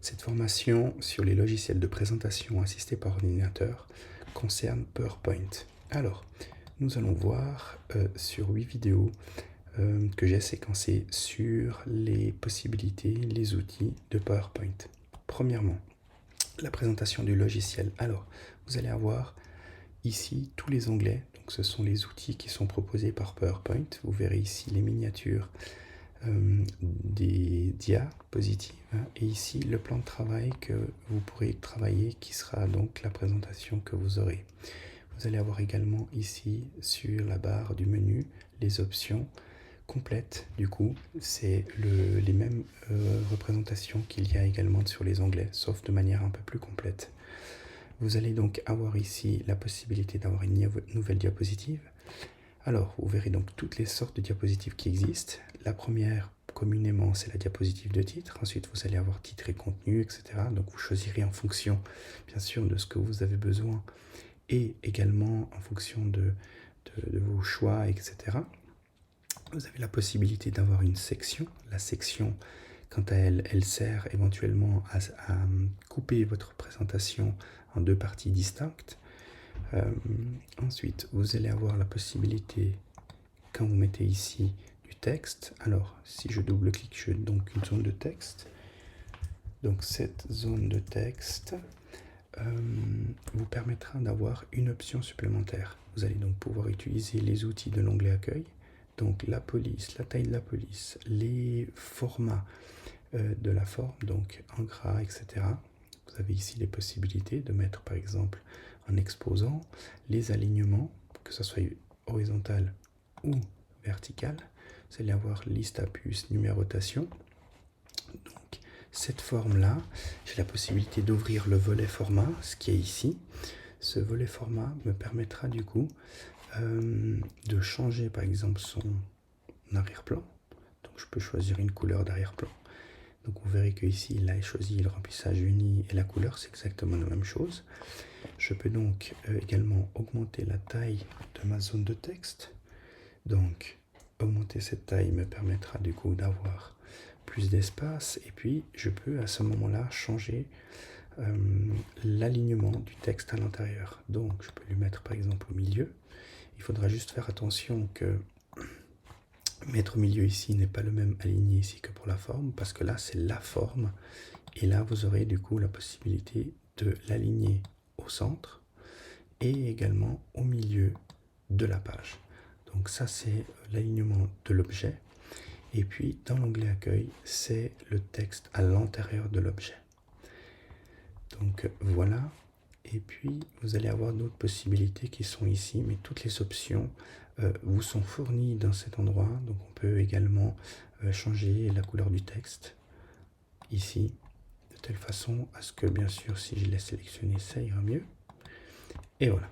Cette formation sur les logiciels de présentation assistés par ordinateur concerne PowerPoint. Alors, nous allons voir sur 8 vidéos que j'ai séquencées sur les possibilités, les outils de PowerPoint. Premièrement, la présentation du logiciel. Alors, vous allez avoir ici tous les onglets. Donc, ce sont les outils qui sont proposés par PowerPoint. Vous verrez ici les miniatures des diapositives et ici le plan de travail que vous pourrez travailler qui sera donc la présentation que vous aurez. Vous allez avoir également ici sur la barre du menu les options complètes. Du coup, c'est les mêmes représentations qu'il y a également sur les onglets, sauf de manière un peu plus complète. Vous allez donc avoir ici la possibilité d'avoir une nouvelle diapositive. Alors, vous verrez donc toutes les sortes de diapositives qui existent. La première, communément, c'est la diapositive de titre. Ensuite, vous allez avoir titre et contenu, etc. Donc, vous choisirez en fonction, bien sûr, de ce que vous avez besoin et également en fonction de vos choix, etc. Vous avez la possibilité d'avoir une section. La section, quant à elle, elle sert éventuellement à couper votre présentation en deux parties distinctes. Ensuite, vous allez avoir la possibilité, quand vous mettez ici du texte, alors si je double-clique, je donc une zone de texte. Donc cette zone de texte vous permettra d'avoir une option supplémentaire. Vous allez donc pouvoir utiliser les outils de l'onglet accueil, donc la police, la taille de la police, les formats de la forme, donc en gras, etc. Vous avez ici les possibilités de mettre par exemple en exposant les alignements, que ce soit horizontal ou vertical. Vous allez avoir liste à puce, numérotation. Donc cette forme-là, j'ai la possibilité d'ouvrir le volet format, ce qui est ici. Ce volet format me permettra du coup de changer par exemple son arrière-plan. Donc je peux choisir une couleur d'arrière-plan. Donc vous verrez que ici il a choisi le remplissage uni et la couleur, c'est exactement la même chose. Je peux donc également augmenter la taille de ma zone de texte. Donc augmenter cette taille me permettra du coup d'avoir plus d'espace et puis je peux à ce moment-là changer l'alignement du texte à l'intérieur. Donc je peux lui mettre par exemple au milieu. Il faudra juste faire attention que mettre au milieu ici n'est pas le même aligné ici que pour la forme, parce que là c'est la forme, et là vous aurez du coup la possibilité de l'aligner au centre et également au milieu de la page. Donc ça c'est l'alignement de l'objet, et puis dans l'onglet accueil c'est le texte à l'intérieur de l'objet. Donc voilà. Et puis, vous allez avoir d'autres possibilités qui sont ici, mais toutes les options vous sont fournies dans cet endroit. Donc, on peut également changer la couleur du texte ici, de telle façon à ce que, bien sûr, si je l'ai sélectionné, ça ira mieux. Et voilà.